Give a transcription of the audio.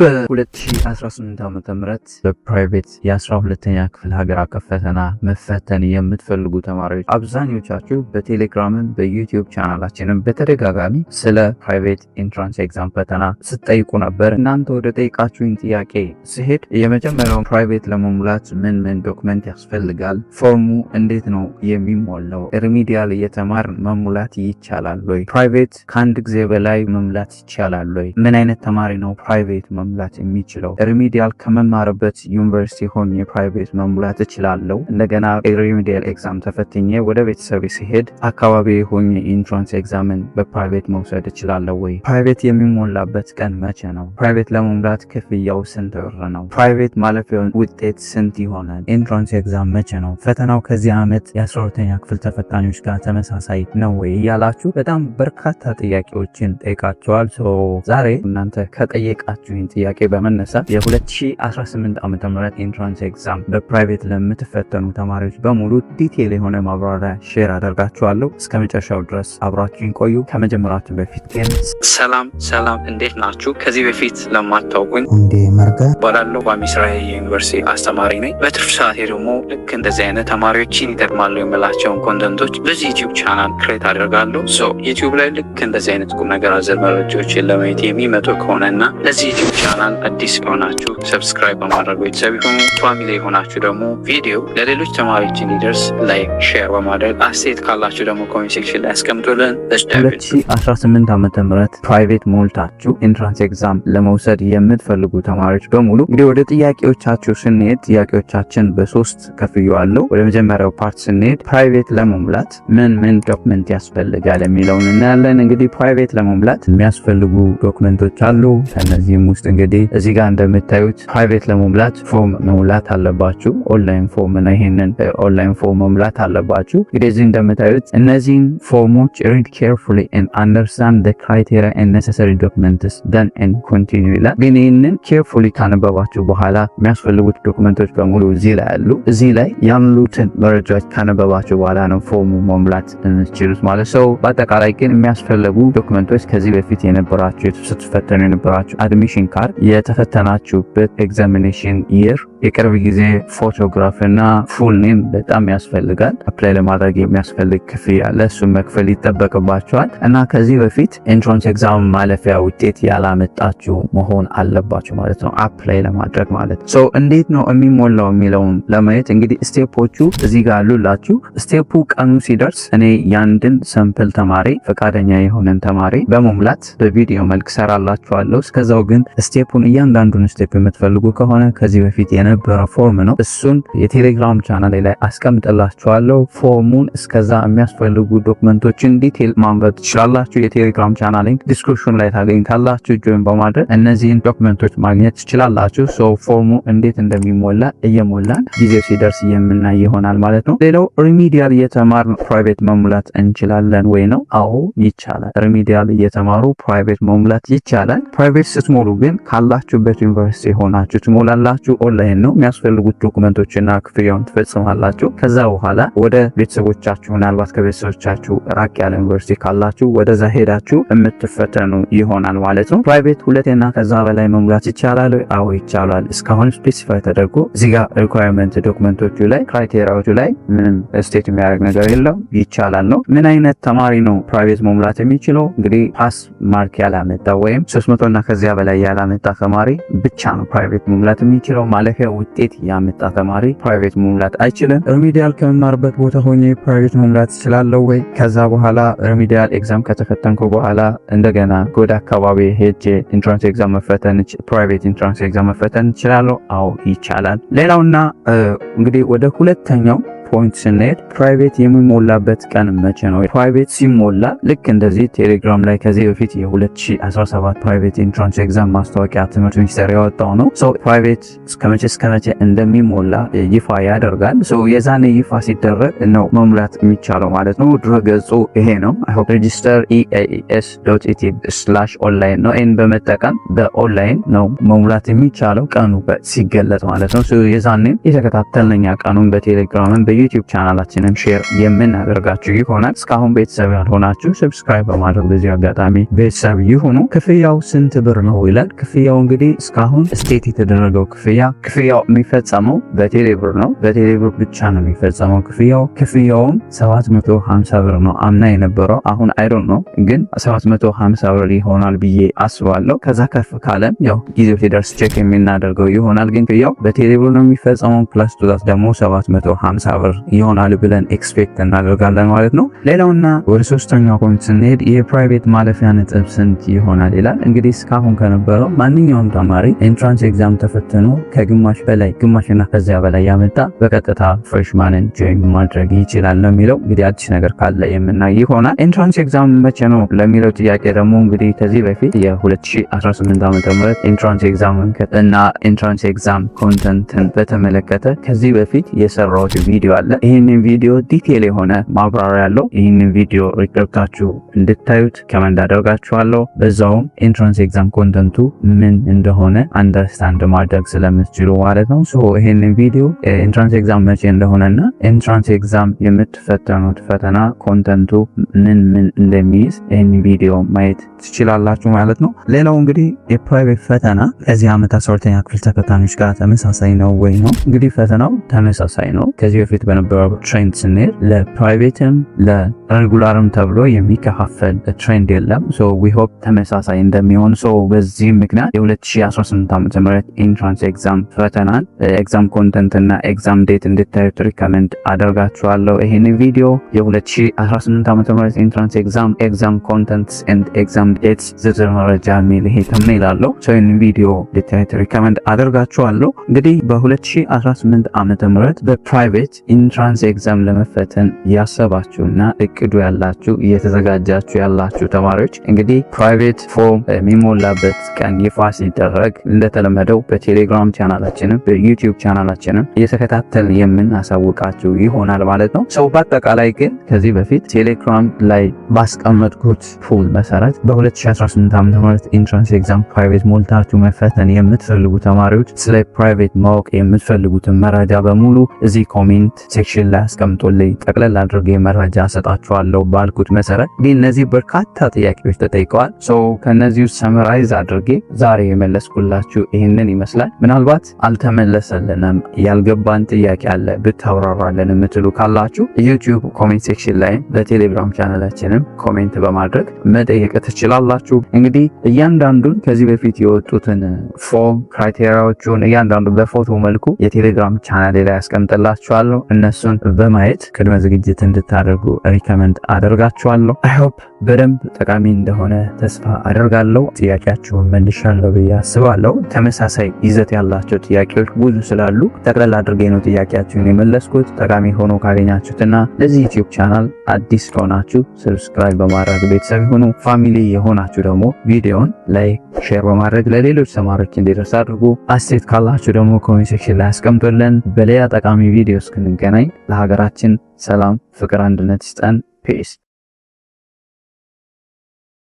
በ2018 ዓ.ም በፕራይቬት የ12ኛ ክፍል ሀገር አቀፍ ፈተና መፈተን የምትፈልጉ ተማሪዎች አብዛኞቻችሁ በቴሌግራምም በዩቲዩብ ቻናላችንም በተደጋጋሚ ስለ ፕራይቬት ኢንትራንስ ኤግዛም ፈተና ስትጠይቁ ነበር። እናንተ ወደ ጠይቃችሁኝ ጥያቄ ሲሄድ የመጀመሪያው ፕራይቬት ለመሙላት ምን ዶክመንት ያስፈልጋል? ፎርሙ እንዴት ነው የሚሞላው? ሪሚዲያል እየተማር መሙላት ይቻላል ወይ? ፕራይቬት ከአንድ ጊዜ በላይ መሙላት ይቻላል ወይ? ምን አይነት ተማሪ ነው ፕራይቬት መሙላት የሚችለው? ሪሚዲያል ከመማርበት ዩኒቨርሲቲ ሆኜ ፕራይቬት መሙላት እችላለሁ? እንደገና ሪሚዲያል ኤግዛም ተፈትኜ ወደ ቤተሰብ ሲሄድ አካባቢ ሆኜ ኢንትራንስ ኤግዛምን በፕራይቬት መውሰድ እችላለሁ ወይ? ፕራይቬት የሚሞላበት ቀን መቼ ነው? ፕራይቬት ለመሙላት ክፍያው ስንት ብር ነው? ፕራይቬት ማለፊያውን ውጤት ስንት ይሆናል? ኢንትራንስ ኤግዛም መቼ ነው? ፈተናው ከዚህ ዓመት የ12ኛ ክፍል ተፈታኞች ጋር ተመሳሳይ ነው ወይ እያላችሁ በጣም በርካታ ጥያቄዎችን ጠይቃቸዋል። ዛሬ እናንተ ከጠየቃችሁኝ ጥያቄ በመነሳት የ2018 ዓ.ም ኢንትራንስ ኤግዛም በፕራይቬት ለምትፈተኑ ተማሪዎች በሙሉ ዲቴል የሆነ ማብራሪያ ሼር አደርጋችኋለሁ። እስከ መጨረሻው ድረስ አብራችሁን ቆዩ። ከመጀመራችን በፊት ግን ሰላም እንዴት ናችሁ? ከዚህ በፊት ለማታውቁኝ እንዴ መርጋ ባላለው በሚስራ ዩኒቨርሲቲ አስተማሪ ነኝ። በትርፍ ሰዓቴ ደግሞ ልክ እንደዚህ አይነት ተማሪዎችን ይጠቅማሉ የምላቸውን ኮንተንቶች በዚህ ዩቲዩብ ቻናል ክሬት አደርጋለሁ። ዩቲዩብ ላይ ልክ እንደዚህ አይነት ቁም ነገር አዘል መረጃዎችን ለማየት የሚመጡ ከሆነና ለዚህ ዩቲዩብ ቻናል አዲስ ከሆናችሁ ሰብስክራይብ በማድረግ ቤተሰብ ይሁኑ። ፋሚሊ የሆናችሁ ደግሞ ቪዲዮ ለሌሎች ተማሪዎች እንዲደርስ ላይክ፣ ሼር በማድረግ አስተያየት ካላችሁ ደግሞ ኮሜንት ሴክሽን ላይ አስቀምጡልን። 2018 ዓ.ም ፕራይቬት ሞልታችሁ ኢንትራንስ ኤግዛም ለመውሰድ የምትፈልጉ ተማሪዎች በሙሉ እንግዲህ ወደ ጥያቄዎቻችሁ ስንሄድ ጥያቄዎቻችን በሶስት ከፍየዋለሁ። ወደ መጀመሪያው ፓርት ስንሄድ ፕራይቬት ለመሙላት ምን ዶክመንት ያስፈልጋል የሚለውን እናያለን። እንግዲህ ፕራይቬት ለመሙላት የሚያስፈልጉ ዶክመንቶች አሉ። ከነዚህም ውስጥ እንግዲህ እዚህ ጋር እንደምታዩት ፕራይቬት ለመሙላት ፎርም መሙላት አለባችሁ። ኦንላይን ፎርም እና ይሄንን ኦንላይን ፎርም መሙላት አለባችሁ። እንግዲህ እዚህ እንደምታዩት እነዚህን ፎርሞች read carefully and understand the criteria and necessary documents then and continue ይላል። ግን ይሄንን carefully ካነበባችሁ በኋላ የሚያስፈልጉት ዶክመንቶች በሙሉ እዚህ ላይ አሉ። እዚህ ላይ ያሉትን መረጃዎች ካነበባችሁ በኋላ ነው ፎርሙ መሙላት እንችሉት ማለት ነው። በአጠቃላይ ግን የሚያስፈልጉ ዶክመንቶች ከዚህ በፊት የነበራችሁ ስትፈተኑ የነበራችሁ አድሚሽን ካርድ፣ የተፈተናችሁበት ኤግዛሚኔሽን ይር፣ የቅርብ ጊዜ ፎቶግራፍ እና ፉል ኔም በጣም ያስፈልጋል። አፕላይ ለማድረግ የሚያስፈልግ ክፍያ ለእሱም መክፈል ይጠበቅባቸዋል እና ከዚህ በፊት ኤንትራንስ ኤግዛም ማለፊያ ውጤት ያላመጣችሁ መሆን አለባችሁ ማለት ነው አፕላይ ለማድረግ ማለት ነው። እንዴት ነው የሚሞላው የሚለውን ለማየት እንግዲህ ስቴፖቹ እዚህ ጋር አሉላችሁ። ስቴፑ ቀኑ ሲደርስ እኔ ያንድን ሰምፕል ተማሪ ፈቃደኛ የሆነን ተማሪ በመሙላት በቪዲዮ መልክ ሰራላችኋለሁ። እስከዛው ግን ስቴፑን እያንዳንዱን ስቴፕ የምትፈልጉ ከሆነ ከዚህ በፊት የነበረ ፎርም ነው፣ እሱን የቴሌግራም ቻናል ላይ አስቀምጥላችኋለሁ። ፎርሙን እስከዛ የሚያስፈልጉ ዶክመንቶችን ዲቴል ማንበብ ትችላላችሁ። የቴሌግራም ቻናል ሊንክ ዲስክሪፕሽን ላይ ታገኙታላችሁ። ጆይን በማድረግ እነዚህን ዶክመንቶች ማግኘት ትችላላችሁ። ፎርሙ እንዴት እንደሚሞላ እየሞላን ጊዜው ሲደርስ የምናይ ይሆናል ማለት ነው። ሌላው ሪሚዲያል እየተማርን ፕራይቬት መሙላት እንችላለን ወይ ነው? አዎ ይቻላል። ሪሚዲያል እየተማሩ ፕራይቬት መሙላት ይቻላል። ፕራይቬት ስትሞሉ ግን ካላችሁበት ዩኒቨርሲቲ ሆናችሁ ትሞላላችሁ። ኦንላይን ነው። የሚያስፈልጉት ዶክመንቶችና ክፍያውን ትፈጽማላችሁ። ከዛ በኋላ ወደ ቤተሰቦቻችሁ ምናልባት ከቤተሰቦቻችሁ ራቅ ያለ ዩኒቨርሲቲ ካላችሁ ወደዛ ሄዳችሁ የምትፈተኑ ይሆናል ማለት ነው። ፕራይቬት ሁለቴና ከዛ በላይ መሙላት ይቻላል? አዎ ይቻላል። እስካሁን ስፔሲፋይ ተደርጎ እዚህ ጋር ሪኳየርመንት ዶክመንቶቹ ላይ ክራይቴሪያዎቹ ላይ ምንም ስቴት የሚያደርግ ነገር የለም። ይቻላል ነው። ምን አይነት ተማሪ ነው ፕራይቬት መሙላት የሚችለው? እንግዲህ ፓስ ማርክ ያላመጣ ወይም 300 እና ከዚያ በላይ ያላመጣ ተማሪ ብቻ ነው ፕራይቬት መሙላት የሚችለው። ማለፊያ ውጤት ያመጣ ተማሪ ፕራይቬት መሙላት አይችልም። ሪሚዲያል ከመማርበት ቦታ ሆኜ ፕራይቬት መሙላት እችላለሁ ወይ? ከዛ በኋላ ሪሚዲያል ኤግዛም ከተፈተንኩ በኋላ እንደገና ወደ አካባቢ ሄጄ ኢንትራንስ ኤግዛም ፕራይቬት ኢንትራንስ ኤግዛም መፈተን እችላለሁ? አዎ ይቻላል። ሌላውና እንግዲህ ወደ ሁለተኛው ፖይንት ስንሄድ ፕራይቬት የሚሞላበት ቀን መቼ ነው? ፕራይቬት ሲሞላ ልክ እንደዚህ ቴሌግራም ላይ ከዚህ በፊት የ2017 ፕራይቬት ኢንትራንስ ኤግዛም ማስታወቂያ ትምህርት ሚኒስቴር ያወጣው ነው። ፕራይቬት እስከመቼ እንደሚሞላ ይፋ ያደርጋል። የዛኔ ይፋ ሲደረግ ነው መሙላት የሚቻለው ማለት ነው። ድረገጹ ይሄ ነው። register eas.et/online ነው። ይህን በመጠቀም በኦንላይን ነው መሙላት የሚቻለው ቀኑ ሲገለጥ ማለት ነው። የዛኔ የተከታተልነኛ ቀኑን በቴሌግራምን በዩቲዩብ ቻናላችንን ሼር የምናደርጋችሁ ይሆናል። እስካሁን ቤተሰብ ያልሆናችሁ ሰብስክራይብ በማድረግ በዚህ አጋጣሚ ቤተሰብ ይሁኑ። ክፍያው ስንት ብር ነው ይላል። ክፍያው እንግዲህ እስካሁን ስቴት የተደረገው ክፍያው የሚፈጸመው በቴሌብር ነው። በቴሌብር ብቻ ነው የሚፈጸመው ክፍያውም 750 ብር ነው አምና የነበረው። አሁን አይዶን ነው ግን 750 ብር ይሆናል ብዬ አስባለሁ። ከዛ ከፍ ካለም ያው ጊዜው ሲደርስ ቼክ የምናደርገው ይሆናል። ግን ክፍያው በቴሌብር ነው የሚፈጸመው። ፕላስ ቱዛት ደግሞ 750 ብር ይሆናል ብለን ኤክስፔክት እናደርጋለን ማለት ነው። ሌላውና ወደ ሶስተኛው ፖይንት ስንሄድ የፕራይቬት ማለፊያ ነጥብ ስንት ይሆናል ይላል። እንግዲህ እስካሁን ከነበረው ማንኛውም ተማሪ ኤንትራንስ ኤግዛም ተፈትኖ ግማሽና ከዚያ በላይ ያመጣ በቀጥታ ፍሬሽማንን ጆይን ማድረግ ይችላል ነው የሚለው። እንግዲህ አዲስ ነገር ካለ የምናይ ይሆናል። ኤንትራንስ ኤግዛም መቼ ነው ለሚለው ጥያቄ ደግሞ እንግዲህ ከዚህ በፊት የ2018 ዓ.ም ኤንትራንስ ኤግዛም እና ኤንትራንስ ኤግዛም ኮንተንትን በተመለከተ ከዚህ በፊት የሰራሁት ቪዲዮ አለ። ይህንን ቪዲዮ ዲቴል የሆነ ማብራሪያ ያለው ይህንን ቪዲዮ ሪከርታችሁ እንድታዩት ከመንድ አደርጋችኋለሁ። በዛውም ኤንትራንስ ኤግዛም ኮንተንቱ ምን እንደሆነ አንደርስታንድ ማድረግ ስለምትችሉ ማለት ነው። ሶ ይህንን ቪዲዮ ኤንትራንስ ኤግዛም መቼ እንደሆነና ኤንትራንስ ኤግዛም የምትፈተኑት ፈተና ኮንተንቱ ምን እንደሚይዝ ይህን ቪዲዮ ማየት ትችላላችሁ ማለት ነው። ሌላው እንግዲህ የፕራይቬት ፈተና ከዚህ ዓመት 12ኛ ክፍል ተፈታኞች ጋር ተመሳሳይ ነው ወይ ነው? እንግዲህ ፈተናው ተመሳሳይ ነው። ከዚህ በፊት በነበረው ትሬንድ ስንሄድ ለፕራይቬትም ለሬጉላርም ተብሎ የሚከፋፈል ትሬንድ የለም። ሶ ዊ ሆፕ ተመሳሳይ እንደሚሆን። ሶ በዚህ ምክንያት የ2018 ዓ.ም ኤንትራንስ ኤግዛም ፈተናን ኤግዛም ኮንተንት እና ኤግዛም ዴት እንድታዩት ሪከመንድ አደርጋችኋለሁ። ይሄን ቪዲዮ የ2018 ዓ.ም ኤንትራንስ ኤግዛም ኮንተንትስ ኤንድ ኤግዛም ዴትስ ዝርዝር መረጃ የሚል ይሄ ተምኔል አለው። ሶ ይሄን ቪዲዮ እንድታዩት ሪከመንድ አደርጋችኋለሁ። እንግዲህ በ2018 ዓ.ም በፕራይቬት ኢንትራንስ ኤግዛም ለመፈተን ያሰባችሁና እቅዱ ያላችሁ እየተዘጋጃችሁ ያላችሁ ተማሪዎች እንግዲህ ፕራይቬት ፎርም የሚሞላበት ቀን ይፋ ሲደረግ እንደተለመደው በቴሌግራም ቻናላችንም በዩቲዩብ ቻናላችንም እየተከታተል የምናሳውቃችሁ ይሆናል ማለት ነው። ሰው በአጠቃላይ ግን ከዚህ በፊት ቴሌግራም ላይ ባስቀመጥኩት ፑል መሰረት በ2018 ዓ.ም ኢንትራንስ ኤግዛም ፕራይቬት ሞልታችሁ መፈተን የምትፈልጉ ተማሪዎች ስለ ፕራይቬት ማወቅ የምትፈልጉትን መረጃ በሙሉ እዚህ ኮሜንት ሴክሽን ላይ አስቀምጦልኝ ጠቅለል አድርጌ መረጃ ሰጣችኋለሁ ባልኩት መሰረት ግን እነዚህ በርካታ ጥያቄዎች ተጠይቀዋል። ከነዚህ ውስጥ ሰመራይዝ አድርጌ ዛሬ የመለስኩላችሁ ይህንን ይመስላል። ምናልባት አልተመለሰልንም ያልገባን ጥያቄ አለ ብታብራራለን የምትሉ ካላችሁ ዩቲዩብ ኮሜንት ሴክሽን ላይ በቴሌግራም ቻናላችንም ኮሜንት በማድረግ መጠየቅ ትችላላችሁ። እንግዲህ እያንዳንዱን ከዚህ በፊት የወጡትን ፎርም ክራይቴሪያዎቹን እያንዳንዱ በፎቶ መልኩ የቴሌግራም ቻናል ላይ ያስቀምጥላችኋለሁ። እነሱን በማየት ቅድመ ዝግጅት እንድታደርጉ ሪከመንድ አደርጋችኋለሁ። አይ ሆፕ በደንብ ጠቃሚ እንደሆነ ተስፋ አደርጋለሁ። ጥያቄያችሁን መልሻለሁ ብዬ አስባለሁ። ተመሳሳይ ይዘት ያላቸው ጥያቄዎች ብዙ ስላሉ ጠቅለል አድርጌ ነው ጥያቄያችሁን የመለስኩት። ጠቃሚ ሆኖ ካገኛችሁትና ለዚህ ዩቲዩብ ቻናል አዲስ ከሆናችሁ ሰብስክራይብ በማድረግ ቤተሰብ ሆኑ። ፋሚሊ የሆናችሁ ደግሞ ቪዲዮውን ላይክ፣ ሼር በማድረግ ለሌሎች ተማሪዎች እንዲደርስ አድርጉ። አስተያየት ካላችሁ ደግሞ ኮሜንት ሴክሽን ላይ አስቀምጡልን። በሌላ ጠቃሚ ቪዲዮ እስክንገናኝ ለሀገራችን ሰላም፣ ፍቅር፣ አንድነት ይስጠን። ፒስ